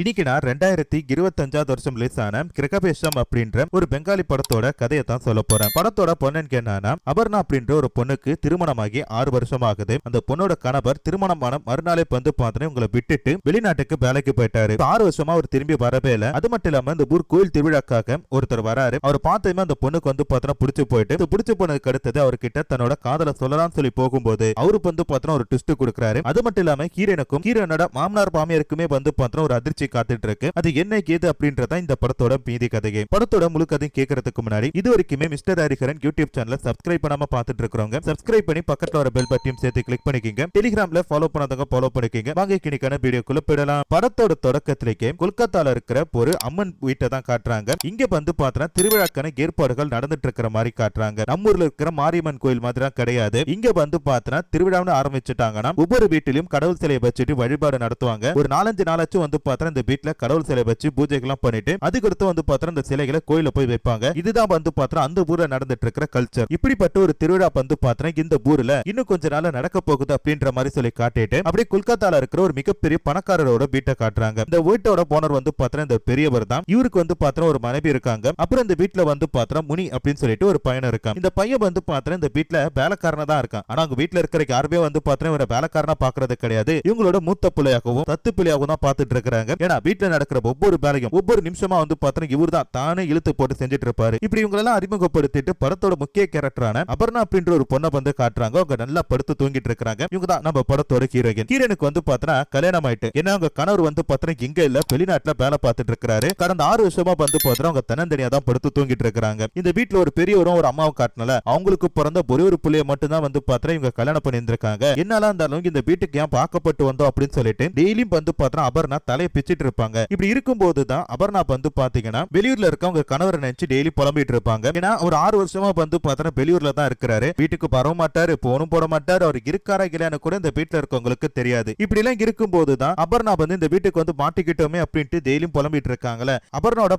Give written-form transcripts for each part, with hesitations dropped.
இன்னைக்கு நான் 2025 வருஷம் ரிலீஸ் ஆன கிரகபேஷம் அப்படின்ற ஒரு பெங்காலி படத்தோட கதையை தான் சொல்ல போறேன். படத்தோட பொண்ணுன்னு என்னன்னா, அபர்ணா அப்படின்ற ஒரு பொண்ணுக்கு திருமணமாகி 6 வருஷம் ஆகுது. அந்த பொண்ணோட கணவர் திருமணமான மறுநாளே வந்து பார்த்தீங்கன்னா உங்களை விட்டுட்டு வெளிநாட்டுக்கு வேலைக்கு போயிட்டாரு. 6 வருஷமா அவர் திரும்பி வரவே இல்லை. அது மட்டும் இல்லாம இந்த ஊர் கோயில் திருவிழாக்காக ஒருத்தர் வராரு. அவர் பார்த்ததுமே அந்த பொண்ணுக்கு வந்து பார்த்தீங்கன்னா பிடிச்சு போயிட்டு பிடிச்சு போனதுக்கு அடுத்தது அவர்கிட்ட தன்னோட காதலை சொல்லலாம்னு சொல்லி போகும்போது அவருக்கு வந்து பார்த்தீங்கன்னா ஒரு ட்விஸ்ட் கொடுக்குறாரு. அது மட்டும் இல்லாம ஹீரோனுக்கும் ஹீரோனோட மாமனார் மாமியாருக்குமே வந்து பார்த்தீங்கன்னா ஒரு அதிர்ச்சி காத்துட்டு இருக்கு. அது என்ன கேது அப்படின்றத இந்த படத்தோட மீதி கதையை. படத்தோட முழு கதையும் கேட்கறதுக்கு முன்னாடி இது வரைக்குமே மிஸ்டர் ஹரிஹரன் யூடியூப் சேனலை சப்ஸ்கிரைப் பண்ணாம பார்த்துட்டு இருக்கிறவங்க சப்ஸ்கிரைப் பண்ணி பக்கத்துல வர பெல் பட்டனையும் சேர்த்து கிளிக் பண்ணிக்கங்க. டெலிகிராம்ல ஃபாலோ பண்ணாதவங்க ஃபாலோ பண்ணிக்கங்க. வாங்க இன்னைக்கான வீடியோக்குள்ள போயிடலாம். படத்தோட தொடக்கத்திலேயே கொல்கத்தால இருக்கிற ஒரு அம்மன் வீட்டை தான் காட்டுறாங்க. இங்க வந்து பார்த்தா திருவிழாக்கான ஏற்பாடுகள் நடந்துட்டு இருக்கிற மாதிரி காட்டுறாங்க. நம்ம ஊர்ல இருக்கிற மாரியம்மன் கோயில் மாதிரி கிடையாது. இங்க வந்து பார்த்தா திருவிழான்னு ஆரம்பிச்சுட்டாங்கன்னா ஒவ்வொரு வீட்டிலும் கடவுள் சிலையை வச்சுட்டு வழிபாடு நடத்துவாங்க. ஒரு 4-5 நாளாச்சும் வந்து பார்த்தா இந்த வீட்டுல கடவுள் சிலை வச்சு பூஜைகள்லாம் பண்ணிட்டு அதுக்கடுத்து வந்து பார்த்தா இந்த சிலைகளை கோயில போய் வைப்பாங்க. இதுதான் வந்து பார்த்தா அந்த ஊர்ல நடந்துட்டு இருக்கிற கல்ச்சர். இப்படிப்பட்ட ஒரு திருவிழா வந்து பார்த்தா இந்த ஊர்ல இன்னும் கொஞ்ச நாள் நடக்க போகுது அப்படின்ற மாதிரி சொல்லி காட்டிட்டு அப்படியே கொல்கத்தால இருக்கிற ஒரு மிகப்பெரிய பணக்காரரோட வீட்டை காட்டுறாங்க. இந்த வீட்டோட போனர் வந்து பார்த்தா இந்த பெரியவர் தான். இவருக்கு வந்து பார்த்தா ஒரு மனைவி இருக்காங்க. அப்புறம் இந்த வீட்டுல வந்து பார்த்தா முனி அப்படின்னு சொல்லிட்டு ஒரு பையன் இருக்கான். இந்த பையன் வந்து பார்த்தா இந்த வீட்டுல வேலைக்காரனா தான் இருக்கான். ஆனா அவங்க வீட்டுல இருக்கிற யாருமே வந்து பார்த்தா இவரை வேலைக்காரனா பாக்குறது கிடையாது. இவங்களோட மூத்த பிள்ளையாகவும் தத்து பிள்ளையாகவும் தான் பார்த்துட்டு இருக்காங்க. ஏன்னா வீட்டுல நடக்கிற ஒவ்வொரு வேலையும் ஒவ்வொரு நிமிஷமா வந்து பார்த்தா இவர் தான் தானே இழுத்து போட்டு செஞ்சுட்டு இருப்பாரு. இப்படி இவங்களெல்லாம் அறிமுகப்படுத்திட்டு படத்தோட முக்கிய கேரக்டரான அபர்ணா அப்படின்ற ஒரு பொண்ணை வந்து காட்டுறாங்க. அவங்க நல்லா படுத்து தூங்கிட்டு இருக்காங்க. இவங்க தான் நம்ம படத்தோட ஹீரோயின். ஹீரோனுக்கு வந்து பார்த்தா கல்யாணம் ஆயிட்டு ஏன்னா அவங்க கணவர் வந்து பார்த்தா இங்க இல்ல வெளிநாட்டுல வேலை பார்த்துட்டு இருக்காரு. கடந்த 6 வருஷமா வந்து பார்த்தா அவங்க தன்னந்தனியா தான் படுத்து தூங்கிட்டு இருக்காங்க. இந்த வீட்டுல ஒரு பெரியவரும் ஒரு அம்மாவும் காட்டினால அவங்களுக்கு பிறந்த ஒரே ஒரு பிள்ளைய மட்டும் தான் வந்து பார்த்தா இவங்க கல்யாணம் பண்ணி இருந்திருக்காங்க. என்னால இருந்தாலும் இந்த வீட்டுக்கு ஏன் பார்க்கப்பட்டு வந்தோம் அப்படின்னு சொல்லிட்டு டெய்லியும் வந்து பார்த்தா அபர்ணா தலையை பிச்சிட்டு இருப்பாங்க. இப்படி இருக்கும்போது தான் அபர்ணா வந்து பாத்தீங்கன்னா வெளியூர்ல இருக்கவங்க கணவரை நினைச்சு டெய்லி புலம்பிட்டு இருப்பாங்க. ஏன்னா ஒரு 6 வருஷமா வந்து பார்த்தா வெளியூர்ல தான் இருக்கிறாரு. வீட்டுக்கு பரவ மாட்டாரு, போனும் போட மாட்டாரு. அவர் இருக்காரா இல்லையான்னு கூட இந்த வீட்டுல இருக்கவங்களுக்கு தெரியாது. இப்படி எல்லாம் இருக்கும்போது தான் அபர்ணா வந்து இந்த வீட்டுக்கு வந்து மாட்டிக்கிட்டோமே அப்படின்ட்டு டெய்லியும் புலம்பிட்டு இருக்காங்களே. அபர்ணாவோட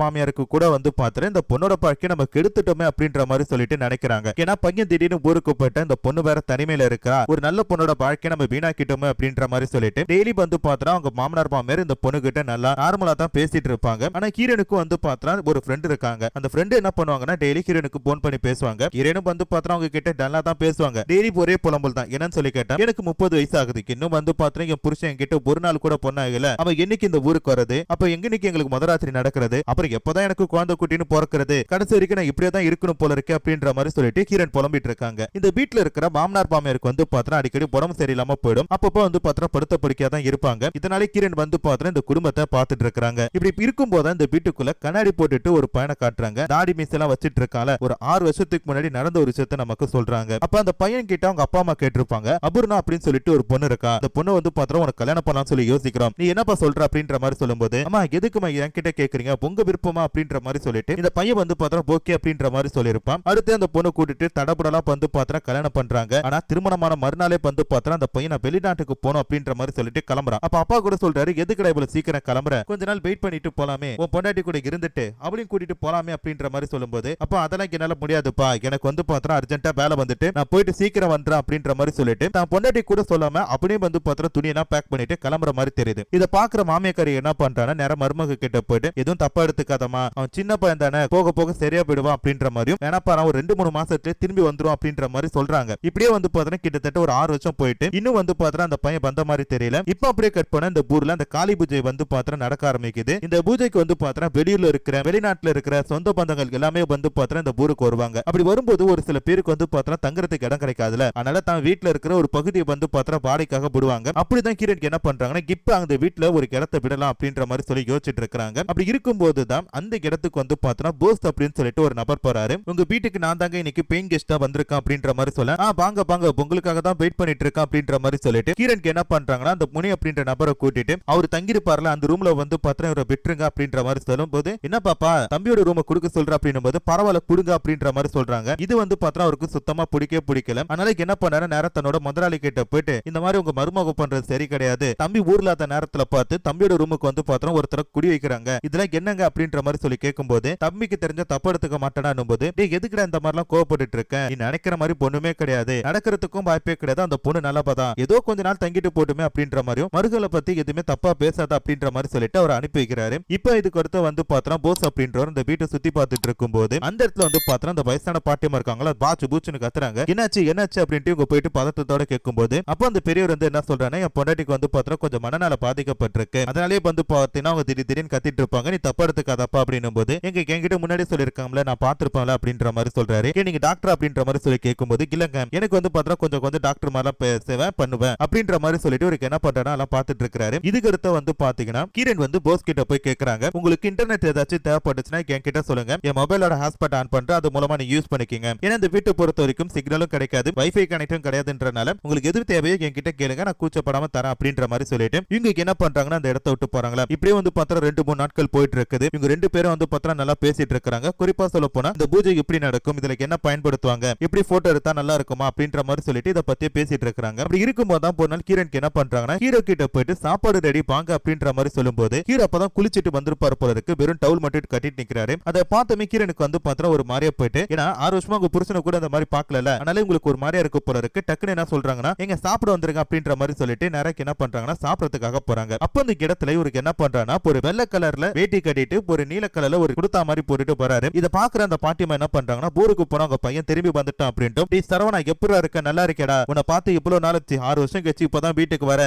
மாமியாருக்கு கூட வந்து பார்த்தா இந்த பொண்ணோட வாழ்க்கையை நம்ம கெடுத்துட்டோமே அப்படின்ற மாதிரி சொல்லிட்டு நினைக்கிறாங்க. ஏன்னா பையன் திடீர்னு ஊருக்கு போயிட்டு இந்த பொண்ணு வேற தனிமையில இருக்கா, ஒரு நல்ல பொண்ணோட வாழ்க்கையை நம்ம வீணாக்கிட்டோமே அப்படின்ற மாதிரி சொல்லிட்டு டெய்லி வந்து பார்த்தா அவங்க மாமனார் மாமியார் இந்த பொண்ணு கிட்ட நல்லா நார்மலா தான் பேசிட்டு இருப்பாங்க. ஆனா ஹீரோனுக்கு வந்து பார்த்தா ஒரு ஃப்ரெண்ட் இருக்காங்க. அந்த ஃப்ரெண்ட் என்ன பண்ணுவாங்கன்னா டெய்லி ஹீரோனுக்கு போன் பண்ணி பேசுவாங்க. ஹீரோனும் வந்து பார்த்தா அவங்க கிட்ட நல்லா தான் பேசுவாங்க. டெய்லி ஒரே புலம்பல் தான். என்னன்னு சொல்லி கேட்டா எனக்கு 30 வயசு ஆகுது, இன்னும் வந்து பார்த்தா என் புருஷன் கிட்ட ஒரு நாள் கூட பொண்ணாகல, அவன் என்னைக்கு இந்த ஊருக்கு வரது, அப்ப எங்கன்னைக்கு எங்களுக்கு முதராத்திரி நடக்கிறது, அப்புறம் எப்பதான் எனக்கு குழந்தை குட்டின்னு பிறக்கிறது, கடைசி வரைக்கும் நான் இப்படியே தான் இருக்கணும் போல இருக்கு அப்படின்ற மாதிரி சொல்லிட்டு ஹீரோன் புலம்பிட்டு இருக்காங்க. இந்த வீட்டுல இருக்கிற மாமனார் மாமியாருக்கு வந்து பார்த்தா அடிக்கடி உடம்பு சரியில்லாம போயிடும். அப்பப்போ வந்து பார்த்தா படுத்த படுக்கையா தான் இருப்பாங்க. இதனால ஹீரோன் வந்து பார்த்தா இந்த குடும்பத்தை பார்த்துட்டு இருக்காங்க. இப்படி இருக்கும்போது இந்த வீட்டுக்குள்ள கண்ணாடி போட்டுட்டு ஒரு பையனை காட்டுறாங்க. தாடி மீசெல்லாம் வச்சிட்டு இருக்கால. ஒரு 6 வருஷத்துக்கு முன்னாடி நடந்த ஒரு விஷயத்தை நமக்கு சொல்றாங்க. அப்ப அந்த பையன் கிட்ட அவங்க அப்பா அம்மா கேட்டிருப்பாங்க, அபர்ணா அப்படின்னு சொல்லிட்டு ஒரு பொண்ணு இருக்கா, அந்த பொண்ணு வந்து பார்த்தா உனக்கு கல்யாணம் பண்ணலாம் சொல்லி யோசிக்கிறோம், நீ என்னப்பா சொல்ற அப்படின்ற மாதிரி சொல்லும்போது அம்மா எதுக்குமா என்கிட்ட கேக்குறீங்க, உங்க விருப்பமா அப்படின்ற மாதிரி சொல்லிட்டு இந்த பையன் வந்து பார்த்தா ஓகே அப்படின்ற மாதிரி சொல்லியிருப்பான். அடுத்து அந்த பொண்ணு கூட்டிட்டு தடபுடலாம் வந்து பார்த்தா கல்யாணம் பண்றாங்க. ஆனா திருமணமான மறுநாளே வந்து பார்த்தா அந்த பையன் வெளிநாட்டுக்கு போனோம் அப்படின்ற மாதிரி சொல்லிட்டு கிளம்புறான். அப்ப அப்பா கூட சொல்றாரு, எதுக்குடா இவ்வளவு சீக்கிரம் கிளம்புற, கொஞ்ச நாள் வெயிட் பண்ணிட்டு போலாமே, உன் பொண்டாட்டி கூட இருந்துட்டு அவளையும் கூட்டிட்டு போலாமே அப்படின்ற மாதிரி சொல்லும்போது அப்ப அதெல்லாம் என்னால முடியாதுப்பா, எனக்கு வந்து பார்த்தா அர்ஜென்ட்டா வேலை வந்துட்டு நான் போயிட்டு சீக்கிரம் வந்துறேன் அப்படின்ற மாதிரி சொல்லிட்டு தான் பொண்டாட்டி கூட சொல்லாம அப்படியே வந்து பார்த்தா துணியெல்லாம் பேக் பண்ணிட்டு கிளம்புற மாதிரி தெரியுது. இதை பாக்குற மாமியாக்காரி என்ன பண்றானா நேரம் மருமக கிட்ட போயிட்டு எதுவும் தப்பா எடுத்துக்காதமா, அவன் சின்ன பையன் தானே, போக போக சரியா போயிடுவான் அப்படின்ற மாதிரியும் ஏன்னாப்பா ஒரு 2-3 மாசத்துல திரும்பி வந்துரும் அப்படின்ற மாதிரி சொல்றாங்க. இப்படியே வந்து பார்த்தா கிட்டத்தட்ட ஒரு 6 வருஷம் போயிட்டு இன்னும் வந்து பார்த்தா அந்த பையன் வந்த மாதிரி தெரியல. இப்ப அப்படியே கட் பண்ண இந்த ஊர்ல அந்த காளி பூஜை வந்து பார்த்தா நடக்க ஆரம்பிக்குது. இந்த பூஜைக்கு வந்து பார்த்தா வெளியூர்ல இருக்கிற வெளிநாட்டுல இருக்கிற சொந்த பந்தங்கள் எல்லாமே வந்து பார்த்தா இந்த ஊருக்கு வருவாங்க. அப்படி வரும்போது ஒரு சில பேருக்கு வந்து பார்த்தா தங்குறதுக்கு இடம் கிடைக்காதுல, அதனால தான் வீட்டுல இருக்கிற ஒரு பகுதியை வந்து பார்த்தா வாடகைக்காக விடுவாங்க. அப்படிதான் ஹீரோனுக்கு என்ன பண்றாங்கன்னா இப்ப அந்த வீட்டுல ஒரு இடத்தை விடலாம் அப்படின்ற மாதிரி சொல்லி யோசிச்சுட்டு இருக்காங்க. அப்படி இருக்கும்போது தான் அந்த இடத்துக்கு வந்து பார்த்தா போஸ் அப்படின்னு சொல்லிட்டு ஒரு நபர் போறாரு. உங்க வீட்டுக்கு நான் தாங்க இன்னைக்கு பெயிங் கெஸ்டா வந்திருக்கேன் அப்படின்ற மாதிரி சொல்ல வாங்க வாங்க உங்களுக்காக தான் வெயிட் பண்ணிட்டு இருக்கேன் அப்படின்ற மாதிரி சொல்லிட்டு ஹீரோனுக்கு என்ன பண்றாங்கன்னா அந்த முனி அப்படின்ற நபரை கூட்டிட்டு அவர் தங்கிருப்பார்ல அந்த ரூம்ல வந்து பார்த்தா இவரை விட்டுருங்க அப்படின்ற மாதிரி சொல்லும் போது என்ன பாப்பா தம்பியோட ரூமை கொடுக்க சொல்ற அப்படின்னும் போது பரவாயில்ல கொடுங்க அப்படின்ற மாதிரி சொல்றாங்க. இது வந்து பார்த்தா அவருக்கு சுத்தமா பிடிக்கல. அதனால என்ன பண்ணாரு நேரம் தன்னோட முதலாளி கிட்ட போயிட்டு இந்த மாதிரி உங்க மருமக பண்றது சரி கிடையாது, தம்பி ஊர்ல அந்த நேரத்துல பார்த்து தம்பியோட ரூமுக்கு வந்து பார்த்தா ஒருத்தர குடி வைக்கிறாங்க, இதெல்லாம் என்னங்க அப்படின்ற மாதிரி சொல்லி கேட்கும்போது தம்பிக்கு தெரிஞ்ச தப்பு எடுத்துக்க மாட்டேன்னு போது எதுக்குடா இந்த மாதிரி எல்லாம் கோவப்பட்டு இருக்க, நீ நினைக்கிற மாதிரி பொண்ணுமே கிடையாது, நடக்கிறதுக்கும் வாய்ப்பே கிடையாது, அந்த பொண்ணு நல்லப்பதான், ஏதோ கொஞ்ச நாள் தங்கிட்டு போட்டுமே அப்படின்ற மாதிரியும் மருகளை பத்தி எதுவுமே தப்பா பேசாத அப்படின்ற மாதிரி சொல்லிட்டு அவர் அனுப்பி வைக்கிறாரு. இப்ப இதுக்கு அடுத்து வந்து பாத்தீங்கன்னா போஸ் அப்படின்றவர் இந்த வீட்டை சுத்தி பார்த்துட்டு இருக்கும் போது அந்த இடத்துல வந்து பாத்தீங்கன்னா அந்த வயசான பாட்டியமா இருக்காங்களா பாச்சு பூச்சுன்னு கத்துறாங்க. என்னாச்சு அப்படின்ட்டு இவங்க போயிட்டு பதட்டத்தோட கேட்கும்போது அப்ப அந்த பெரியவர் வந்து என்ன சொல்றாங்க, என் பொண்டாட்டிக்கு வந்து பாத்தீங்கன்னா கொஞ்சம் மனநல பாதிக்கப்பட்டிருக்கு, அதனாலே வந்து பாத்தீங்கன்னா அவங்க திடீர்னு கத்திட்டு இருப்பாங்க, நீ தப்பா எடுத்துக்காதப்பா அப்படின்னும் போது என்கிட்ட முன்னாடி சொல்லிருக்காங்களா நான் பாத்துருப்பேன்ல அப்படின்ற மாதிரி சொல்றாரு. நீங்க டாக்டர் அப்படின்ற மாதிரி சொல்லி கேட்கும்போது இல்லங்க எனக்கு வந்து பாத்தீங்கன்னா கொஞ்சம் டாக்டர் மாதிரிலாம் பேசுவேன் பண்ணுவேன் அப்படின்ற மாதிரி சொல்லிட்டு இவருக்கு என்ன பண்றானா எல்லாம் பாத்துட்டு இருக்காரு. இதுக்கு அடுத்து வந்து பாத்தீங்கன்னா கிரண் வந்து போஸ் கிட்ட போய் கேக்குறாங்க, உங்களுக்கு இன்டர்நெட் ஏதாச்சும் தேவைப்பட்டுச்சுன்னா என்கிட்ட சொல்லுங்க, என் மொபைலோட ஹாட்ஸ்பாட் ஆன் பண்றேன், அது மூலமா நீ யூஸ் பண்ணிக்கங்க. ஏன்னா இந்த வீட்டை பொறுத்த வரைக்கும் சிக்னலும் கிடைக்காது, வைஃபை கனெக்டும் கிடையாதுன்றனால உங்களுக்கு எது தேவையோ என்கிட்ட கேளுங்க, நான் கூச்சப்படாம தரேன் அப்படின்ற மாதிரி சொல்லிட்டு இவங்க என்ன பண்றாங்கன்னா அந்த இடத்த விட்டு போறாங்களா. இப்படியே வந்து பார்த்தா 2-3 நாட்கள் போயிட்டு இருக்குது. இவங்க 2 பேரும் வந்து பார்த்தா நல்லா பேசிட்டு இருக்காங்க. குறிப்பா சொல்ல போனா இந்த பூஜை எப்படி நடக்கும், இதுல என்ன பயன்படுத்துவாங்க, எப்படி போட்டோ எடுத்தா நல்லா இருக்குமா அப்படின்ற மாதிரி சொல்லிட்டு இதை பத்தி பேசிட்டு இருக்காங்க. அப்படி இருக்கும்போது தான் ஒரு நாள் கிரண்க்கு என்ன பண்றாங்கன்னா ஹீரோ கிட்ட போயிட்டு சாப்பாடு ரெடி வாங்க அப்படின்ற மாதிரி சொல்லும்போது ஹீரோ அப்பதான் குளிச்சிட்டு வந்திருப்பாரு போல இருக்கு, வெறும் டவுல் மட்டும் கட்டிட்டு நிக்கிறாரு. அதை பார்த்தமே கிரனுக்கு வந்து பார்த்தா ஒரு மாதிரியா போயிட்டு, ஏன்னா 6 வருஷமா உங்க புருஷனை கூட அந்த மாதிரி பாக்கல, அதனால உங்களுக்கு ஒரு மாதிரியா இருக்கு போல இருக்கு. டக்குன்னு என்ன சொல்றாங்கன்னா எங்க சாப்பிட வந்துருங்க அப்படின்ற மாதிரி சொல்லிட்டு நிறைய என்ன பண்றாங்கன்னா சாப்பிடறதுக்காக போறாங்க. அப்ப அந்த இடத்துல இவருக்கு என்ன பண்றாங்கன்னா ஒரு வெள்ளை கலர்ல வேட்டி கட்டிட்டு ஒரு நீல கலர்ல ஒரு குடுத்தா மாதிரி போட்டுட்டு போறாரு. இதை பாக்குற அந்த பாட்டியம்மா என்ன பண்றாங்கன்னா ஊருக்கு போனா உங்க பையன் திரும்பி வந்துட்டான் அப்படின்ட்டு, சரவணா எப்படி இருக்க நல்லா இருக்கேடா, உன்னை பார்த்து இவ்வளவு நாள் 6 வருஷம் கழிச்சு இப்பதான் வீட்டுக்கு வர,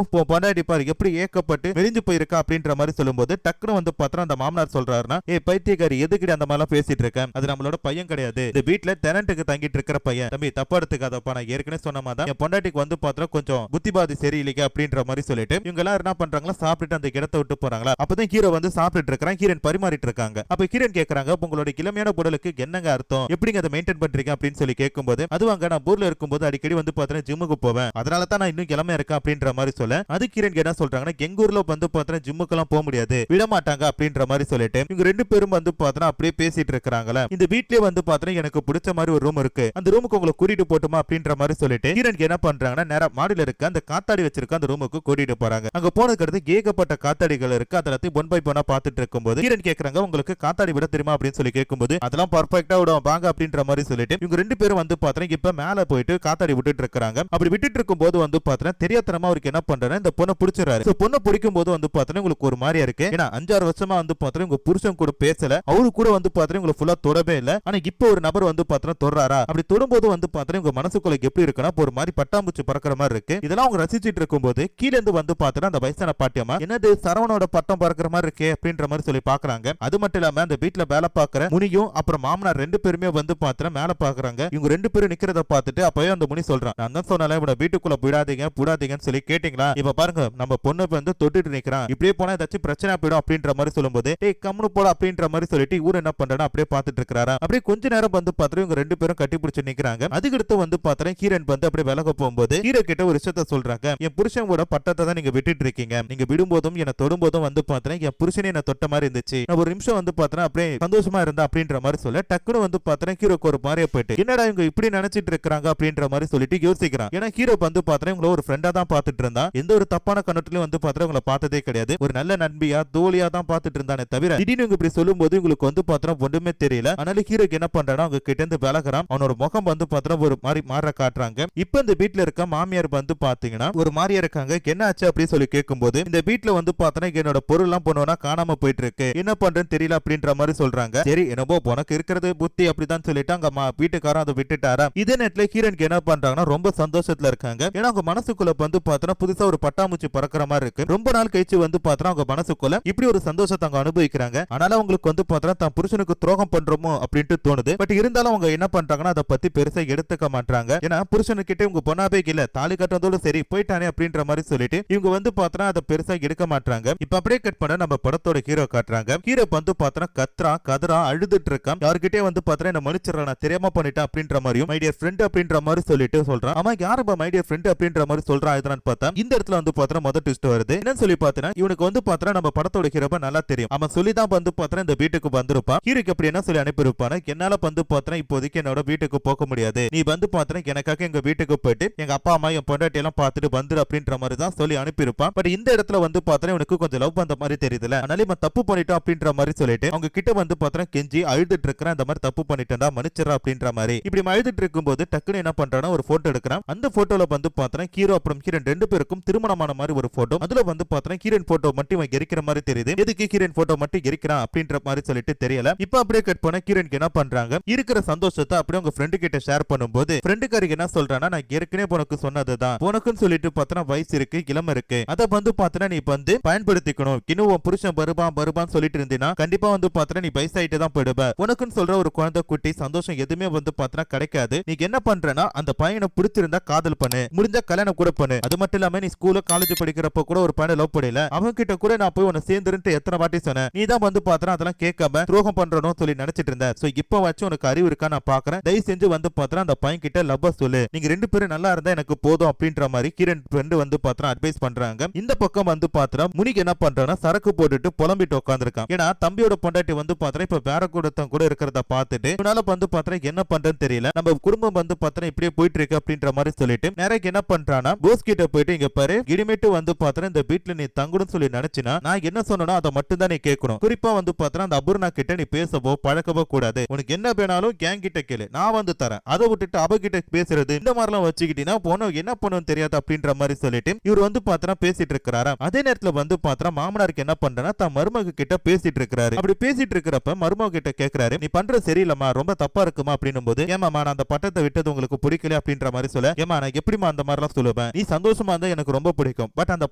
பொண்டாட்டி பாரு எப்படி ஏக்கப்பட்டு மெலிஞ்சு போயிருக்கா அப்படின்ற மாதிரி சொல்லும்போது டக்குனு வந்து பார்த்தா அந்த மாமனார் சொல்றாருன்னா, ஏ பைத்தியக்காரி எதுக்கடி அந்த மாதிரிலாம் பேசிட்டு இருக்கேன், அது நம்மளோட பையன் கிடையாது, இந்த வீட்டுல டெனன்ட்டுக்கு தங்கிட்டு இருக்கிற பையன், தம்பி தப்பா எடுத்துக்காதப்பா, நான் ஏற்கனவே சொன்ன மாதிரி என் பொண்டாட்டிக்கு வந்து பார்த்தா கொஞ்சம் புத்திபாதி சரியில்லைங்க அப்படின்ற மாதிரி சொல்லிட்டு இவங்க எல்லாம் என்ன பண்றாங்களா சாப்பிட்டு அந்த இடத்தை விட்டு போறாங்களா. அப்பதான் ஹீரோ வந்து சாப்பிட்டு இருக்கான், ஹீரோன் பரிமாறிட்டு இருக்காங்க. அப்ப ஹீரோன் கேக்குறாங்க, உங்களோட இளமையான உடலுக்கு என்னங்க அர்த்தம், எப்படிங்க அதை மெயின்டைன் பண்றீங்க அப்படின்னு சொல்லி கேட்கும்போது அதுவாங்க நான் ஊர்ல இருக்கும்போது அடிக்கடி வந்து பார்த்தா ஜிம்முக்கு போவேன், அதனால தான் நான் இன்னும் இளமையா இருக்கேன் அப்படின்ற மாதிரி சொல்ல, அது கிரண் என்ன சொல்றாங்கன்னா எங்க ஊர்ல வந்து பார்த்தா ஜிம்முக்கெல்லாம் போக முடியாது, விட மாட்டாங்க அப்படின்ற மாதிரி சொல்லிட்டு இவங்க 2 பேரும் வந்து பார்த்தா அப்படியே பேசிட்டு இருக்காங்களா. இந்த வீட்லயே வந்து பார்த்தா எனக்கு பிடிச்ச மாதிரி ஒரு ரூம் இருக்கு, அந்த ரூமுக்கு உங்களை கூட்டிட்டு போட்டுமா அப்படின்ற மாதிரி சொல்லிட்டு கிரண் என்ன பண்றாங்கன்னா நேரா மாடியில இருக்க அந்த காத்தாடி வச்சிருக்க அந்த ரூமுக்கு கூட்டிட்டு போறாங்க. அங்க போனதுக்கு அடுத்து ஏகப்பட்ட காத்தாடிகள் இருக்கு, அதெல்லாம் 1 by 1 பார்த்துட்டு இருக்கும்போது கிரண் கேக்குறாங்க, உங்களுக்கு காத்தாடி விட தெரியுமா அப்படின்னு சொல்லி கேட்கும்போது அதெல்லாம் பர்ஃபெக்ட்டா விடும் வாங்க அப்படின்ற மாதிரி சொல்லிட்டு இவங்க 2 பேரும் வந்து பார்த்தா இப்ப மேல போயிட்டு காத்தாடி விட்டுட்டு இருக்காங்க. அப்படி விட்டுட்டு இருக்கும்போது வந்து பார்த்தா தெரியாதனமா அவருக்கு என்ன பண்றாரு, இந்த பொண்ணை பிடிச்சிடறாரு. சோ பொண்ணை பிடிக்கும் போது வந்து பார்த்தா உங்களுக்கு ஒரு மாதிரியா இருக்கு, ஏன்னா 5-6 வருஷமா வந்து பார்த்தா உங்க புருஷன் கூட பேசல, அவரு கூட வந்து பார்த்தா உங்களுக்கு ஃபுல்லா தொடவே இல்ல, ஆனா இப்போ ஒரு நபர் வந்து பார்த்தா தொடறாரா, அப்படி தொடும்போது வந்து பார்த்தா உங்க மனசுக்குள்ள எப்படி இருக்குன்னா ஒரு மாதிரி பட்டாம்பூச்சி பறக்கிற மாதிரி இருக்கு. இதெல்லாம் அவங்க ரசிச்சிட்டு இருக்கும்போது கீழ இருந்து வந்து பார்த்தா அந்த வயசான பாட்டியம்மா என்னது சரவணோட பட்டம் பறக்கிற மாதிரி இருக்கே அப்படின்ற மாதிரி சொல்லி பாக்குறாங்க. அது மட்டும் இல்லாம அந்த வீட்டுல வேலை பாக்குற முனியும் அப்புறம் மாமனார் 2 பேருமே வந்து பார்த்தா மேல பாக்குறாங்க. இவங்க 2 பேரும் நிக்கிறத பார்த்துட்டு அப்பவே அந்த முனி சொல்றான், நான் தான் சொன்னால இவட வீட்டுக்குள்ள விடாதீங்கன்னு சொல்லி கேட்டீங்களா, இப்ப பாருங்க நம்ம பொண்ணு வந்து தொட்டுட்டு நிக்கிறான், இப்படியே போனா ஏதாச்சும் பிரச்சனை போயிடும் அப்படின்ற மாதிரி சொல்லும்போது டேய் கம்முனு போட அப்படின்ற மாதிரி சொல்லிட்டு இவரு என்ன பண்றாரு அப்படியே பார்த்துட்டு இருக்காரா. அப்படியே கொஞ்ச நேரம் வந்து பார்த்தா இவங்க 2 பேரும் கட்டி பிடிச்சு நிக்கிறாங்க. அதுக்கடுத்து வந்து பார்த்தா ஹீரோன் வந்து அப்படியே விலக போகும்போது ஹீரோ கிட்ட ஒரு விஷயத்த சொல்றாங்க, என் புருஷனோட பட்டத்தை தான் நீங்க விட்டுட்டு இருக்கீங்க, நீங்க விடும்போதும் என்ன தொடும்போதும் வந்து பார்த்தா என் புருஷனே என்ன தொட்ட மாதிரி இருந்துச்சு, நான் ஒரு நிமிஷம் வந்து பார்த்தா அப்படியே சந்தோஷமா இருந்தா அப்படின்ற மாதிரி சொல்ல டக்குனு வந்து பார்த்தா ஹீரோக்கு ஒரு மாதிரியா போயிட்டு என்னடா இவங்க இப்படி நினைச்சிட்டு இருக்காங்க அப்படின்ற மாதிரி சொல்லிட்டு யோசிக்கிறான். ஏன்னா ஹீரோ வந்து பார்த்தா உங்களை ஒரு ஃப்ரெண்டா தான் பார்த்துட்டு இருந்தா, எந்த ஒரு தப்பான கண்ணத்திலையும் வந்து பார்த்தா உங்களை பார்த்ததே கிடையாது, ஒரு நல்ல நண்பியா தோழியா தான் பார்த்துட்டு இருந்தானே தவிர திடீர்னு இப்படி சொல்லும் போது உங்களுக்கு வந்து பார்த்தா ஒன்றுமே தெரியல. அதனால ஹீரோக்கு என்ன பண்றானா அவங்க கிட்ட இருந்து விலகிறான், அவனோட முகம் வந்து பார்த்தா ஒரு மாதிரி மாற காட்டுறாங்க. இப்ப இந்த வீட்டுல இருக்க மாமியார் வந்து பாத்தீங்கன்னா ஒரு மாதிரியா இருக்காங்க. என்ன ஆச்சு அப்படின்னு சொல்லி கேட்கும்போது இந்த வீட்டுல வந்து பார்த்தா என்னோட பொருள் எல்லாம் போனோம்னா காணாம போயிட்டு இருக்கு, என்ன பண்றேன்னு தெரியல அப்படின்ற மாதிரி சொல்றாங்க. சரி என்னவோ உனக்கு இருக்கிறது புத்தி அப்படிதான் சொல்லிட்டு அங்க வீட்டுக்காரன் அதை விட்டுட்டாரா. இதே நேரத்துல ஹீரோனுக்கு என்ன பண்றாங்கன்னா ரொம்ப சந்தோஷத்துல இருக்காங்க. ஏன்னா அவங்க மனசுக்குள்ள வந்து பார்த்தா புதுசா ஒரு பட்டாம்பூச்சி பறக்கிற மாதிரி இருக்கு. ரொம்ப நாள் கழிச்சு வந்து பார்த்தா அவங்க மனசுக்குள்ள இப்படி ஒரு சந்தோஷத்தை அவங்க அனுபவிக்கிறாங்க. ஆனாலும் அவங்களுக்கு வந்து பார்த்தா தான் புருஷனுக்கு துரோகம் பண்றோமோ அப்படின்ட்டு தோணுது. பட் இருந்தாலும் அவங்க என்ன பண்றாங்கன்னா அதை பத்தி பெருசா எடுத்துக்க மாட்டாங்க. ஏன்னா புருஷனுக்கிட்ட இவங்க பொண்ணாவே இல்ல, தாலி கட்டுறதோட சரி போயிட்டானே அப்படின்ற மாதிரி சொல்லிட்டு இவங்க வந்து பார்த்தா அதை பெருசா எடுக்க மாட்டாங்க. இப்ப அப்படியே கட் பண்ண நம்ம படத்தோட ஹீரோ காட்டுறாங்க. ஹீரோ வந்து பார்த்தா கத்ரா கதரா அழுதுட்டு இருக்கான். யாருக்கிட்டே வந்து பார்த்தா என்ன மன்னிச்சிடறா நான் தெரியாம பண்ணிட்டேன் அப்படின்ற மாதிரியும் மை டியர் ஃப்ரெண்ட் அப்படின்ற மாதிரி சொல்லிட்டு சொல்றான். ஆமா யாருப்பா மை டியர் ஃப்ரெண்ட் அப்படின்ற மாதிரி சொல்றான். இதனால பார்த்தா இந்த இடத்துல வந்து பார்த்தா முதல் ட்விஸ்ட் வருது. என்னன்னு சொல்லி பார்த்தா இவனுக்கு வந்து பார்த்தா நம்ம படத்தோட ஹீரோவை நல்லா தெரியும். அவன் சொல்லி தான் வந்து பார்த்தா இந்த வீட்டுக்கு வந்திருப்பான். ஹீரோக்கு அப்படி என்ன சொல்லி அனுப்பியிருப்பான், என்னால வந்து பார்த்தா இப்போதைக்கு என்னோட வீட்டுக்கு போக முடியாது, நீ வந்து பார்த்தா எனக்காக எங்க வீட்டுக்கு போயிட்டு எங்க அப்பா அம்மா என் பொண்டாட்டி எல்லாம் பார்த்துட்டு வந்துரு அப்படின்ற மாதிரி தான் சொல்லி அனுப்பியிருப்பான். பட் இந்த இடத்துல வந்து பார்த்தா இவனுக்கு கொஞ்சம் லவ் பண்ற மாதிரி தெரியுதுல, அதனால இவன் தப்பு பண்ணிட்டான் அப்படின்ற மாதிரி சொல்லிட்டு அவங்க கிட்ட வந்து பார்த்தா கெஞ்சி அழுதுட்டு இருக்கிறேன், இந்த மாதிரி தப்பு பண்ணிட்டேன்டா மன்னிச்சிடறா அப்படின்ற மாதிரி. இப்படி அழுதுட்டு இருக்கும்போது டக்குன்னு என்ன பண்றானா ஒரு போட்டோ எடுக்கிறான். அந்த போட்டோல வந்து பார்த்தா ஹீரோ அப்புறம் ஹீரோயின் 2 பேருக்கும் திருமணமான மாதிரி ஒரு போட்டோ. அதுல வந்து பாத்தீங்கன்னா ஹீரோயின் போட்டோ மட்டும் இவன் எரிக்கிற மாதிரி தெரியுது. எதுக்கு ஹீரோயின் போட்டோ மட்டும் எரிக்கிறான் அப்படின்ற மாதிரி சொல்லிட்டு தெரியல. இப்ப அப்படியே கட் பண்ண ஹீரோயினுக்கு என்ன பண்றாங்க, இருக்கிற சந்தோஷத்தை அப்படியே உங்க ஃப்ரெண்டு கிட்ட ஷேர் பண்ணும்போது ஃப்ரெண்டுக்காரங்க என்ன சொல்றானா, நான் ஏற்கனவே உனக்கு சொன்னதுதான், உனக்குன்னு சொல்லிட்டு பாத்தீங்கன்னா வயசு இருக்கு, இளமை இருக்கு, அதை வந்து பாத்தீங்கன்னா நீ வந்து பயன்படுத்திக்கணும். இன்னும் உன் புருஷன் வருபான்னு சொல்லிட்டு இருந்தீங்கன்னா கண்டிப்பா வந்து பாத்தீங்கன்னா நீ வயசாயிட்டு தான் போயிடுவ. உனக்குன்னு சொல்ற ஒரு குழந்தை குட்டி சந்தோஷம் எதுவுமே வந்து பாத்தீங்கன்னா கிடைக்காது. நீ என்ன பண்றனா அந்த பையனை பிடிச்சிருந்தா காதல் பண்ணு, முடிஞ்சா கல்யாணம் கூட பண்ணு. அது மட்டும் இல்லாம நீ ஸ்கூல்ல காலேஜ் படிக்கிறப்ப கூட ஒரு பையனை லவ் பண்ணல, அவங்க கிட்ட கூட நான் போய் உன்னை சேர்ந்துட்டு எத்தனை வாட்டி சொன்னேன், நீ தான் வந்து பாத்தீங்கன்னா அதெல்லாம் கேட்காம துரோகம் பண்றணும் சொல்லி நினைச்சிட்டு இருந்த. சோ இப்ப வச்சு உனக்கு அறிவு இருக்கா நான் பாக்குறேன், தயவு செஞ்சு வந்து பாத்தீங்கன்னா அந்த பையன் கிட்ட லவ் சொல்லு, நீங்க ரெண்டு பேரும் நல்லா இருந்தா எனக்கு போதும் அப்படின்ற மாதிரி கிரண் ஃப்ரெண்ட் வந்து பாத்தீங்கன்னா அட்வைஸ் பண்றாங்க. இந்த பக்கம் வந்து பாத்தீங்கன்னா முனிக்கு என்ன பண்றானா சரக்கு போட்டுட்டு புலம்பிட்டு உட்கார்ந்திருக்கான். ஏன்னா தம்பியோட பொண்டாட்டி வந்து பாத்தீங்கன்னா இப்ப வேற கூட இருக்கிறத பார்த்துட்டு உன்னால வந்து பாத்தீங்கன்னா என்ன பண்றதுன்னு தெரியல, நம்ம குடும்பம் வந்து பாத்தீங்கன்னா இப்படியே போயிட்டு இருக்கு அப்படின்ற மாதிரி சொல்லிட்டு நிறைய என்ன பண்றானா போஸ் கிட்ட போயிட்டு, இங்க பாரு இனிமேட்டு வந்து பாத்தீங்கன்னா இந்த வீட்டுல நீ தங்கணும்னு சொல்லி நினைச்சினா நான் என்ன சொன்னனோ அதை மட்டும் தான் நீ கேட்கணும். குறிப்பா வந்து பாத்தீங்கன்னா அந்த அபூர்ணா கிட்ட நீ பேசவோ பழக்கவோ கூடாது. உனக்கு என்ன வேணாலும் கேங் கிட்ட கேளு, நான் வந்து தரேன். அதை விட்டுட்டு அவகிட்ட பேசுறது இந்த மாதிரி எல்லாம் வச்சுக்கிட்டீங்கன்னா போன என்ன பண்ணுன்னு தெரியாது அப்படின்ற மாதிரி சொல்லிட்டு இவர் வந்து பாத்தீங்கன்னா பேசிட்டு இருக்கிறாரா. அதே நேரத்துல வந்து பாத்தீங்கன்னா மாமனாருக்கு என்ன பண்றா தான் மருமக கிட்ட பேசிட்டு இருக்கிறாரு. அப்படி பேசிட்டு இருக்கிறப்ப மருமக கிட்ட கேட்கிறாரு, நீ பண்ற சரியில்லமா, ரொம்ப தப்பா இருக்குமா அப்படின்னும் போது, ஏமாமா நான் அந்த பட்டத்தை விட்டது உங்களுக்கு பிடிக்கல அப்படின்ற மாதிரி சொல்ல, ஏமா நான் எப்படிமா அந்த மாதிரி எல்லாம் சொல்லுவேன், நீ சந்தோஷமா இருந்தா எனக்கு ரொம்ப பிடிக்கும், பட் அந்த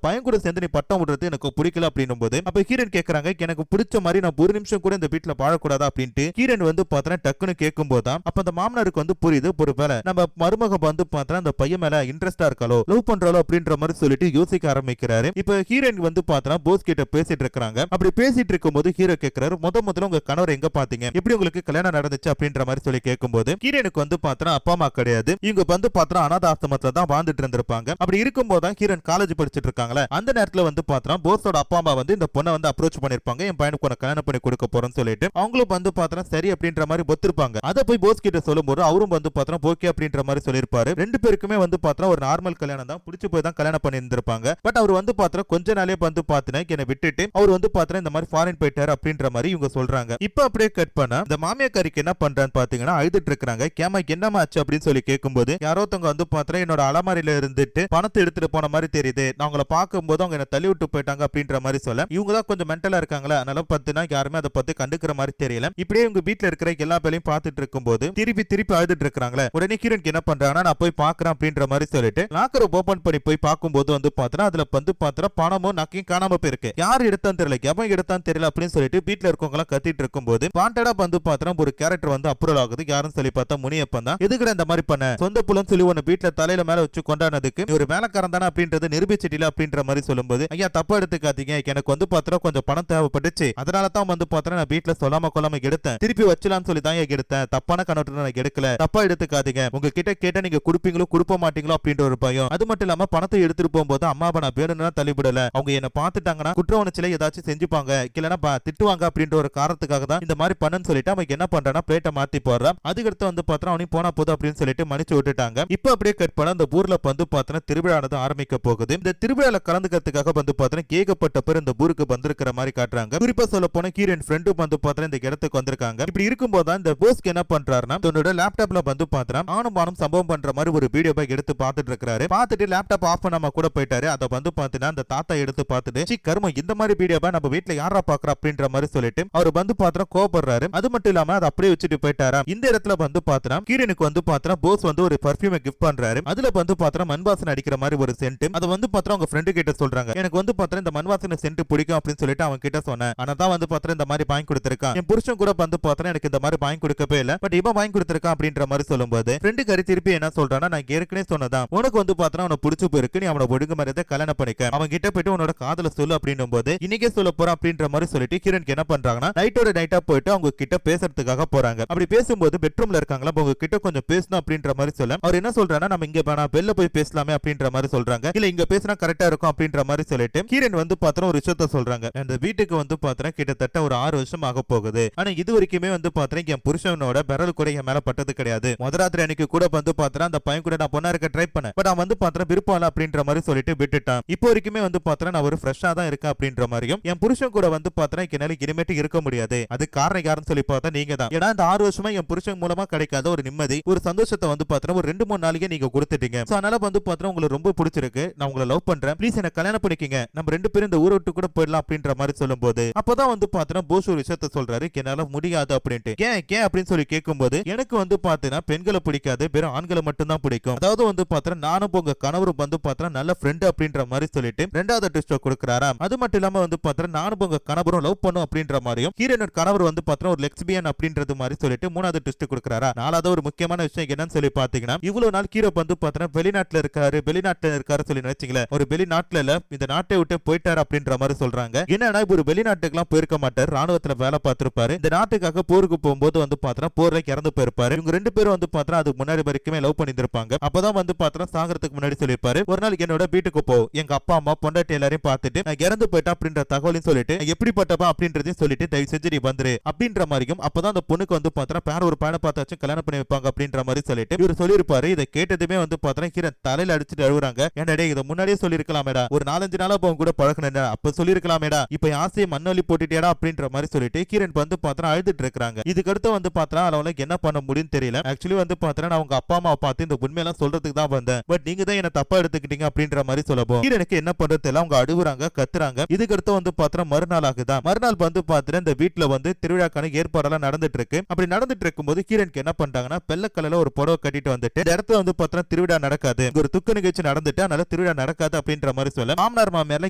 பையன் கூட சேர்ந்து நீ பட்டம் விடுறது எனக்கு பிடிக்கல அப்படின்னும் போது, அப்ப ஹீரோயின் கேட்கறாங்க, எனக்கு பிடிச்ச மாதிரி நான் ஒரு நிமிஷம் கூட இந்த வீட்டுல வாழக்கூடாதா அப்படின்ட்டு ஹீரோயின் வந்து பாத்தீங்கன்னா டக்குன்னு கேட்கும் போதுதான் அப்ப அந்த மாமனாருக்கு வந்து புரியுது, ஒரு வேலை நம்ம மருமக வந்து பாத்தீங்கன்னா அந்த பையன் மேல இன்ட்ரெஸ்டா இருக்காளோ, லவ் பண்றாளோ அப்படின்ற மாதிரி சொல்லிட்டு யோசிக்க ஆரம்பிக்கிறாரு. இப்ப ஹீரோயின் வந்து பாத்தீங்கன்னா போஸ் கிட்ட பேசிட்டு இருக்காங்க. அப்படி பேசிட்டு இருக்கும்போது ஹீரோ கேட்கிறாரு, முதல்ல உங்க கணவர் எங்க பாத்தீங்க, எப்படி உங்களுக்கு கல்யாணம் நடந்துச்சு அப்படின்ற மாதிரி சொல்லி கேட்கும்போது ஹீரோனுக்கு வந்து பாத்தீங்கன்னா அப்பா அம்மா கிடையாது, இவங்க வந்து பாத்தீங்கன்னா அனாத ஆசிரமத்துல தான் வாழ்ந்துட்டு இருந்திருப்பாங்க. அப்படி இருக்கும்போது தான் ஹீரோயின் காலேஜ் படிச்சிட்டு இருக்காங்களே, அந்த நேரத்துல வந்து பாத்தீங்கன்னா போஸோட அப்பா அம்மா வந்து இந்த பொண்ணை வந்து அப்ரோச் பண்ணிருப்பாங்க, என் பையனுக்கு உனக்கு கல்யாணம் பண்ணி கொடுக்க போறேன்னு சொல்லிட்டு அவங்களும் வந்து பாத்தீங்கன்னா சரி அப்படின்ற மாதிரி ஒத்துருப்பாங்க. அதை போய் போஸ் கிட்ட சொல்லும்போது அவரும் வந்து பாத்தீங்கன்னா ஓகே அப்படின்ற மாதிரி சொல்லிருப்பாரு. ரெண்டு பேருக்குமே வந்து பாத்தீங்கன்னா ஒரு நார்மல் கல்யாணம் தான், பிடிச்சு போய் தான் கல்யாணம் பண்ணி இருந்திருப்பாங்க. பட் அவர் வந்து பாத்தீங்கன்னா கொஞ்ச நாளே வந்து பாத்தீங்கன்னா என்னை விட்டுட்டு அவர் வந்து பாத்தீங்கன்னா இந்த மாதிரி ஃபாரின் போயிட்டாரு அப்படின்ற மாதிரி இவங்க சொல்றாங்க. இப்ப அப்படியே கட் பண்ணா இந்த மாமியாக்காரிக்கு என்ன பண்றான்னு பாத்தீங்கன்னா அழுதுட்டு இருக்காங்க. கேமா என்னமா ஆச்சு அப்படின்னு சொல்லி கேட்கும்போது, யாரோ தங்க வந்து பாத்தீங்கன்னா என்னோட அலமாரியில இருந்துட்டு பணத்தை எடுத்துட்டு போன மாதிரி தெரியுது, நான் அவங்கள பார்க்கும்போது அவங்க என்ன தள்ளி விட்டு போயிட்டாங்க அப்படின்ற மாதிரி சொல்ல, இவங்க தான் கொஞ்சம் மென்டலா இருக்காங்களா, அதனால பாத்தீங்கன்னா யாருமே அதை பத்தி கண்டுக்கிற மாதிரி தெரியல. இப்படியே இவங்க வீட்டுல இருக்கிற எல்லா பேரையும் பார்த்துட்டு இருக்கும்போது திருப்பி அழுதுட்டு இருக்காங்களே, உடனே ஹீரோனுக்கு என்ன பண்றாங்கன்னா நான் போய் பாக்குறேன் அப்படின்ற மாதிரி சொல்லிட்டு லாக்கரை ஓபன் பண்ணி போய் பார்க்கும்போது வந்து பாத்தீங்கன்னா அதுல வந்து பாத்தீங்கன்னா பணமும் நக்கையும் காணாம போயிருக்கு. யார் எடுத்தான்னு தெரியல, எவன் எடுத்தான்னு தெரியல அப்படின்னு சொல்லிட்டு வீட்டுல இருக்கவங்க எல்லாம் கத்திட்டு இருக்கும்போது வாண்டடா வந்து பாத்தீங்கன்னா ஒரு கேரக்டர் வந்து அப்ரூவல் ஆகுது. யாரும் சொல்லி பார்த்தா முனியப்பன் தான். எதுக்குடா இந்த மாதிரி பண்ண, சொந்த புலன்னு சொல்லி உன்னை வீட்டுல தலையில மேல வச்சு கொண்டாடுனதுக்கு ஒரு வேலைக்காரன் தானே அப்படின்றது நிரூபிச்சிட்டல அப்படின்ற மாதிரி சொல்லும்போது, ஐயா தப்பா எடுத்துக்காதீங்க, எனக்கு வந்து பாத்தீங்கன்னா கொஞ்சம் பணம் தேவைப்பட்டுச்சு, அதனால தான் வந்து பாத்தீங்கன்னா நான் வீட்டுல சொல்லாம கொள்ளாம எடுத்தேன், திருப்பி வச்சலாம்னு சொல்லி தான் எடுத்தேன், தப்பான கண்ணோட்டத்துல நான் எடுக்கல, தப்பா எடுத்துக்காதீங்க, உங்ககிட்ட கேட்ட நீங்க கொடுப்பீங்களோ கொடுப்ப மாட்டீங்களோ அப்படின்ற ஒரு பயம். அது மட்டும் இல்லாம பணத்தை எடுத்துட்டு போகும்போது அம்மாவை நான் வேணும்னா தள்ளிவிடல, அவங்க என்ன பார்த்துட்டாங்கன்னா குற்ற உணர்ச்சியில ஏதாச்சும் செஞ்சுப்பாங்க, இல்லைன்னா திட்டுவாங்க அப்படின்ற ஒரு காரணத்துக்காக தான் இந்த மாதிரி பண்ணன்னு சொல்லிட்டு அவங்க என்ன பண்றானா பிளேட்டை மாத்தி போடுறான். அதுக்கடுத்து வந்து பாத்தீங்கன்னா அவனையும் போனா போதும் அப்படின்னு சொல்லிட்டு மன்னிச்சு விட்டுட்டாங்க. இப்ப அப்படியே கட் பண்ண அந்த ஊர்ல வந்து பாத்தீங்கன்னா திருவிழானது ஆரம்பிக்க போகுது. இந்த திருவிழால கலந்துக்கிறதுக்காக வந்து பாத்தீங்கன்னா ஏகப்பட்ட பேர் இந்த ஊருக்கு வந்திருக்கிற மாதிரி காட்டுறாங்க. குறிப்பா சொல்ல போன ஹீரோயின் ஃப்ரெண்டும் வந்து பாத்தீங்கன்னா இந்த இடத்துக்கு வந்திருக்காங்க. இப்படி இருக்கும்போது தான் இந்த போஸ்க்கு என்ன பண்றாருன்னா தன்னோட லேப்டாப்ல வந்து பாத்தீங்கன்னா ஆணும் சம்பவம் பண்ற மாதிரி ஒரு வீடியோ எடுத்து பார்த்துட்டு இருக்காரு. பார்த்துட்டு லேப்டாப் ஆஃப் பண்ணாம கூட போயிட்டாரு. அதை வந்து பாத்தீங்கன்னா அந்த தாத்தா எடுத்து பார்த்துட்டு கர்மம் இந்த மாதிரி வீடியோவை நம்ம வீட்டுல யாரா பாக்குறா அப்படின்ற மாதிரி சொல்லிட்டு அவர் வந்து பாத்தீங்கன்னா கோபப்படுறாரு. அது மட்டும் இல்லாம அதை அப்படியே வச்சுட்டு போயிட்டாரா. இந்த இடத்துல வந்து பாத்தீங்கன்னா ஹீரோனுக்கு வந்து பாத்தீங்கன்னா போஸ் வந்து ஒரு பர்ஃபியூமை கிஃப்ட் பண்றாரு. அதுல வந்து பாத்தீங்கன்னா மண்வாசனை அடிக்கிற மாதிரி ஒரு சென்ட். அதை வந்து பாத்தீங்கன்னா உங்க ஃப்ரெண்டு கிட்ட சொல்றாங்க, எனக்கு வந்து பாத்தீங்கன்னா இந்த மண்வாசனை சென்ட் பிடிக்கும் அப்படின்னு சொல்லிட்டு அவன் கிட்ட சொன்னேன். ஆனா தான் வந்து பாத்தீங்கன்னா இந்த மாதிரி வாங்கி கொடுத்திருக்கான். என் புருஷன் கூட வந்து பாத்தீங்கன்னா எனக்கு இந்த மாதிரி வாங்கி கொடுக்கவே இல்ல, பட் இவன் வாங்கி கொடுத்திருக்கான் அப்படின்ற மாதிரி சொல்லும்போது ஃப்ரெண்டு கறி திருப்பி என்ன சொல்றானா, நான் ஏற்கனவே சொன்னதான் உனக்கு வந்து பாத்தீங்கன்னா அவனை பிடிச்சு போயிருக்கு, நீ அவனை ஒழுங்கு மரியாதை கல்யாணம் பண்ணிக்க, அவன் கிட்ட போயிட்டு உன்னோட காதல சொல்லு அப்படின்னும் போது இன்னைக்கே சொல்ல போறான் அப்படின்ற மாதிரி சொல்லிட்டு ஹீரோனுக்கு என்ன பண்றாங்கன்னா நைட்டோட நைட்டா போயிட்டு அவங்க கிட்ட பேசுறதுக்காக போறாங்க. அப்படி பேசும்போது பெட்ரூம்ல இருக்காங்களா, உங்க கிட்ட கொஞ்சம் பேசணும் அப்படின்ற மாதிரி சொல்ல அவர் என்ன சொல்றானா, நம்ம இங்க வேணா வெளில போய் பேசலாமே அப்படின்ற மாதிரி சொல்றாங்க. இல்ல இங்க பேசினா கரெக்டா இருக்கும் அப்படின்ற மாதிரி சொல்லிட்டு ஹீரோன் வந்து பாத்தீங்கன்னா ஒரு விஷயத்த சொல்றாங்க. அந்த வீட்டுக்கு வந்து பாத்தீங்கன்னா கிட்டத்தட்ட ஒரு 6 வருஷம் ஆக போகுது. ஆனா இது வரைக்குமே வந்து பாத்தீங்கன்னா என் புருஷனோட விரல் கூட என் மேல பட்டது கிடையாது. முதராத்திரி அன்னைக்கு கூட வந்து பாத்தீங்கன்னா அந்த பையன் கூட நான் பொண்ணா இருக்க ட்ரை பண்ணேன், பட் அவன் வந்து பாத்தீங்கன்னா விருப்பம் இல்ல அப்படின்ற மாதிரி சொல்லிட்டு விட்டுட்டான். இப்போ வரைக்குமே வந்து பாத்தீங்கன்னா நான் ஒரு ஃப்ரெஷ்ஷா தான் இருக்கேன் அப்படின்ற மாதிரியும் என் புருஷன் கூட வந்து பாத்தீங்கன்னா என்னால இனிமேட்டு இருக்க முடியாது, அது காரணம் யாருன்னு சொல்லி பார்த்தா நீங்க தான். ஏன்னா இந்த 6 வருஷமா என் புருஷன் மூலமா கிடைக்காத ஒரு நிம்மதி ஒரு சந்தோஷத்தை வந்து பாத்தீங்கன்னா ஒரு 2-3 நாளைக்கே நீங்க கொடுத்துட்டீங்க. அதனால வந்து பாத்தீங்கன்னா உங்களுக்கு ரொம்ப பிடிச்சிருக்கு, நான் உங்களை லவ் பண்றேன், ப்ளீஸ் என்ன கல்யாணம் பண்ணிக்கங்க, நம்ம 2 பேரும் இந்த ஊரை விட்டு கூட போயிடலாம் அப்படின்ற மாதிரி சொல்லும்போது அப்பதான் வந்து பாத்தீங்கன்னா போஸ் ஒரு விஷயத்த சொல்றாரு, என்னால முடியாது அப்படின்ட்டு. ஏன் அப்படின்னு சொல்லி கேட்கும்போது எனக்கு வந்து பாத்தீங்கன்னா பெண்களை பிடிக்காது, வெறும் ஆண்களை மட்டும் தான் பிடிக்கும். அதாவது வந்து பாத்தீங்கன்னா நானும் உங்க கணவரும் வந்து பாத்தீங்கன்னா நல்ல ஃப்ரெண்ட் அப்படின்ற மாதிரி சொல்லிட்டு ரெண்டாவது ட்விஸ்ட் கொடுக்கறாராம். அது மட்டும் இல்லாம வந்து பாத்தீங்கன்னா நானும் உங்க கணவரும் லவ் பண்ணும் அப்படின்ற மாதிரியும் ஹீரோனோட கணவர் வந்து பாத்தீங்கன்னா ஒரு லெஸ்பியன் அப்படின்றது மாதிரி சொல்லிட்டு மூணாவது ட்விஸ்ட் கொடுக்கறாரா. நாலாவது ஒரு முக்கியமான விஷயம் என்னன்னு சொல்லி பாத்தீங்கன்னா இவ்வளவு நாள் ஹீரோ வந்து பாத்தீங்கன்னா வெளிநாட்டுல இருக்காரு சொல்லி நினைச்சீங்களே, ஒரு வெளிநாட்டுல இல்ல இந்த நாட்டை விட்டு போயிட்டாரு அப்படின்ற மாதிரி சொல்றாங்க. என்னன்னா ஒரு வெளிநாட்டுக்கு எல்லாம் போயிருக்க மாட்டாரு, ராணுவத்துல வேலை பார்த்திருப்பாரு. இந்த நாட்டுக்காக போருக்கு போகும்போது வந்து பாத்தீங்கன்னா போர்ல இறந்து போயிருப்பாரு. இவங்க 2 பேரும் வந்து பாத்தீங்கன்னா அதுக்கு முன்னாடி வரைக்குமே லவ் பண்ணிருப்பாங்க. அப்பதான் வந்து பாத்தீங்கன்னா சாகறதுக்கு முன்னாடி சொல்லிருப்பாரு, ஒரு நாள் என்னோட வீட்டுக்கு போ, எங்க அப்பா அம்மா பொண்டாட்டி எல்லாரையும் பார்த்துட்டு நான் இறந்து போயிட்டேன் அப்படின்ற தகவலையும் சொல்லிட்டு எப்படிப்பட்டப்பா அப்படின்றதையும் சொல்லிட்டு தயவு செஞ்சு நீ வந்துரு அப்படின்ற மாதிரியும். அப்பதான் அந்த பொண்ணுக்கு வந்து பாத்தீங்கன்னா பேர ஒரு பையனை பார்த்தாச்சும் கல்யாணம் பண்ணி வைப்பாங்க அப்படின்ற மாதிரி சொல்லிட்டு இவர் சொல்லியிருப்பாரு. இதை கேட்டதுமே வந்து பாத்தீங்கன்னா ஹீரன் தலையில அடிச்சுட்டு அழுகுறாங்க. என்னடே இதை முன்னாடியே சொல்லிருக்கலாமேடா, ஒரு 4-5 நாளா கூட பழக்கணும், அப்ப சொல்லிருக்கலாமேடா, இப்ப ஆசையை மண்ணொலி போட்டுட்டேடா அப்படின்ற மாதிரி சொல்லிட்டு ஹீரன் வந்து பாத்தீங்கன்னா அழுதுட்டு இருக்காங்க. இதுக்கு அடுத்து வந்து பாத்தீங்கன்னா அவங்களுக்கு என்ன பண்ண முடியும்னு தெரியல. ஆக்சுவலி வந்து பாத்தீங்கன்னா நான் உங்க அப்பா அம்மா பார்த்து இந்த உண்மையெல்லாம் சொல்றதுக்கு தான் வந்தேன், பட் நீங்க தான் என்ன தப்பா எடுத்துக்கிட்டீங்க அப்படின்ற மாதிரி சொல்லப்போம். ஹீரனுக்கு என்ன பண்றது எல்லாம் அவங்க அழுகுறாங்க, கத்துறாங்க. இதுக்கு அடுத்து வந்து பாத்தீங்கன்னா மறுநாள் ஆகுதான். மறுநாள் வந்து பாத்தீங்கன்னா இந்த வீட்டுல வந்து திருவிழாக்கான ஏற்பாடெல்லாம் நடந்துட்டு இருக்கு. அப்படி நடந்துட்டு இருக்கும்போது ஹீரனுக்கு என்ன பண்றாங்கன்னா வெள்ளை கலர்ல ஒரு புடவை கட்டிட்டு வந்துட்டு இந்த இடத்துல வந்து பாத்தீங்கன்னா திருவிழா நடக்காது, ஒரு துக்க நிகழ்ச்சி நடந்துட்டு அதனால திருவிழா நடக்காது அப்படின்ற மாதிரி சொல்ல மாமனார் மாமியார்ல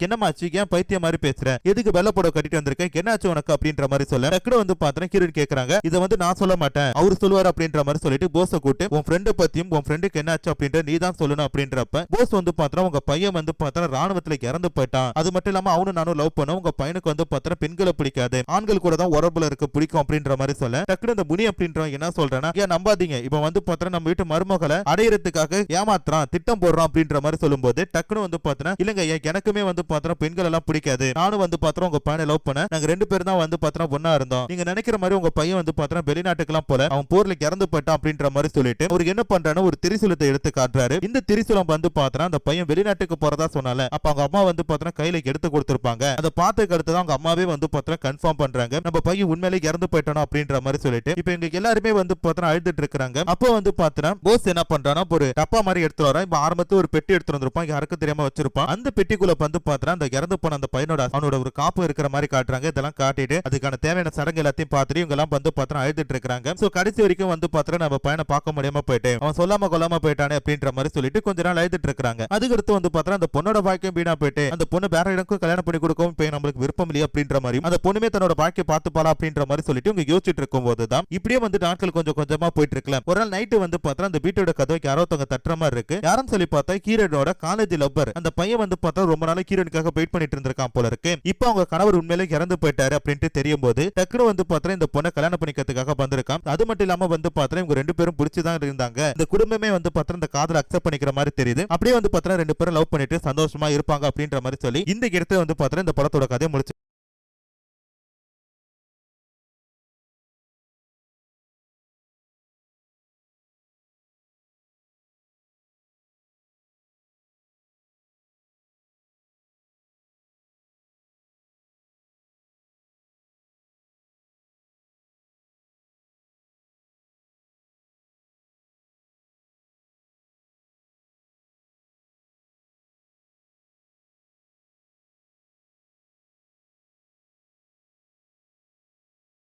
என்னமாச்சு, ஏன் பைத்தியம் மாதிரி பேசுற, எதுக்கு வெள்ளை புடவை கட்டிட்டு வந்திருக்கேன், என்னாச்சு உனக்கு அப்படின்ற மாதிரி சொல்ல டக்குனு வந்து பாத்தீங்கன்னா ஹீரன் கேக்குறாங்க, இதை வந்து நான் சொல்ல மாட்டேன் அவர் சொல்லுவார் அப்படின்ற மாதிரி சொல்லிட்டு போஸ கூட்டு உன் ஃப்ரெண்ட் பத்தியும் உன் ஃப்ரெண்டுக்கு என்னாச்சு அப்படின்ற நீ தான் சொல்லணும் அப்படின்றப்ப போஸ் வந்து பாத்தீங்கன்னா உங்க பையன் வந்து பாத்தீங்கன்னா ராணுவத்துல இறந்து போயிட்டான், அது மட்டும் இல்லாம அவனும் நானும் லவ் பண்ண, உங்க பையனுக்கு வந்து பாத்தீங்கன்னா பெண்களை பிடிக்காது, ஆண்கள் கூட தான் உறவுல இருக்க பிடிக்கும் அப்படின்ற மாதிரி சொல்ல டக்குனு இந்த முனி அப்படின்றவங்க என்ன சொல்றேன்னா, ஏன் நம்பாதீங்க, இப்ப வந்து பாத்தீங்கன்னா நம்ம வீட்டு மருமகளை அடையறதுக்காக ஏமாத்துறான், திட்டம் போடுறான் அப்படின்ற மாதிரி சொல்லும்போது டக்குனு வந்து பாத்தீங்கன்னா இல்லங்க எனக்குமே வந்து பாத்தீங்கன்னா பெண்கள் எல்லாம் பிடிக்காது, நானும் வந்து பாத்தீங்கன்னா உங்க பையனை லவ் பண்ண, நாங்க 2 பேரும் தான் வந்து பாத்தீங்கன்னா ஒண்ணா இருந்தோம், நீங்க நினைக்கிற மாதிரி உங்க பையன் வந்து பாத்தீங்கன்னா வெளிநாட்டுக்கு எல்லாம் போல, அவன் போர்ல இறந்து போயிட்டான் அப்படின்ற மாதிரி சொல்லிட்டு அவருக்கு என்ன பண்றாரு, ஒரு திரிசூலத்தை எடுத்து காட்டுறாரு. இந்த திரிசூலம் வந்து பாத்தீங்கன்னா அந்த பையன் வெளிநாட்டுக்கு போறதா சொன்னால அப்ப அவங்க அம்மா வந்து பாத்தீங்கன்னா கையில எடுத்து கொடுத்திருப்பாங்க. அதை பார்த்ததுக்கு அடுத்து அவங்க அம்மாவே வந்து பாத்தீங்கன்னா கன்ஃபார்ம் பண்றாங்க நம்ம பையன் உண்மையிலே இறந்து போயிட்டானோ அப்படின்ற மாதிரி சொல்லிட்டு இப்ப எங்க எல்லாருமே வந்து பாத்தீங்கன்னா அழுதுட்டு இருக்காங்க. அப்போ வந்து பாத்தீங்கன்னா போஸ் என்ன பண்றானா, ஒரு டப்பா மாதிரி எடுத்து வர, இப்ப ஆரம்பத்துல ஒரு பெட்டி எடுத்து வந்திருப்பான், யாருக்கும் தெரியாம வச்சிருப்பான். அந்த பெட்டிக்குள்ள வந்து பாத்தீங்கன்னா அந்த இறந்து போன அந்த பையனோட அவனோட ஒரு காப்பு இருக்கிற மாதிரி காட்டுறாங்க. இதெல்லாம் காட்டிட்டு அதுக்கான தேவையான சடங்கு எல்லாத்தையும் பார்த்துட்டு இவங்க எல்லாம் வந்து பாத்தீங்கன்னா அழுதுட்டு இருக்காங்க. சோ கடைசி வரைக்கும் வந்து பாத்தீங்கன்னா நம்ம பையனை பார்க்க முடியாம போயிட்டு அவன் சொல்லாம கொல்லாம போயிட்டானே அப்படின்ற மாதிரி சொல்லிட்டு கொஞ்ச நாள் அழுதுட்டு இருக்காங்க. அதுக்கடுத்து வந்து பாத்தீங்கன்னா அந்த பொண்ணோட வாழ்க்கையும் வீணா போயிட்டு அந்த பொண்ணு வேற இடக்கும் கல்யாணம் பண்ணி கொடுக்கவும் இப்ப நம்மளுக்கு விருப்பம் இல்லையா அப்படின்ற மாதிரி அந்த பொண்ணுமே தன்னோட வாழ்க்கையை பார்த்துப்பாளா அப்படின்ற மாதிரி சொல்லிட்டு இவங்க யோசிச்சுட்டு இருக்கும் போதுதான் இப்படியே வந்து நாட்கள் கொஞ்சம் கொஞ்சமா போயிட்டு இருக்கலாம். ஒரு நாள் நைட்டு வந்து பார்த்தா அந்த வீட்டோட கதவுக்கு யாரோ தங்க தட்டுற மாதிரி இருக்கு. யாரும் சொல்லி பார்த்தா ஹீரோனோட காலேஜ் லவ்வர். அந்த பையன் வந்து பார்த்தா ரொம்ப நாளா ஹீரோனுக்காக வெயிட் பண்ணிட்டு இருந்திருக்கான் போல இருக்கு. இப்போ அவங்க கணவர் உண்மையிலே இறந்து போயிட்டாரு அப்படின்ட்டு தெரியும் போது டக்குனு வந்து பார்த்தா இந்த பொண்ணை கல்யாணம் பண்ணிக்கிறதுக்காக வந்திருக்கான். அது மட்டும் இல்லாம வந்து பார்த்தா இவங்க 2 பேரும் பிடிச்சுதான் இருந்தாங்க. இந்த குடும்பமே வந்து பார்த்தா இந்த காதலை அக்செப்ட் பண்ணிக்கிற மாதிரி தெரியுது. அப்படியே வந்து பார்த்தா 2 பேரும் லவ் பண்ணிட்டு சந்தோஷமா இருப்பாங்க அப்படின்ற மாதிரி சொல்லி இந்த இடத்துல வந்து பார்த்தா இந்த படத்தோட கதையை முடிச்சு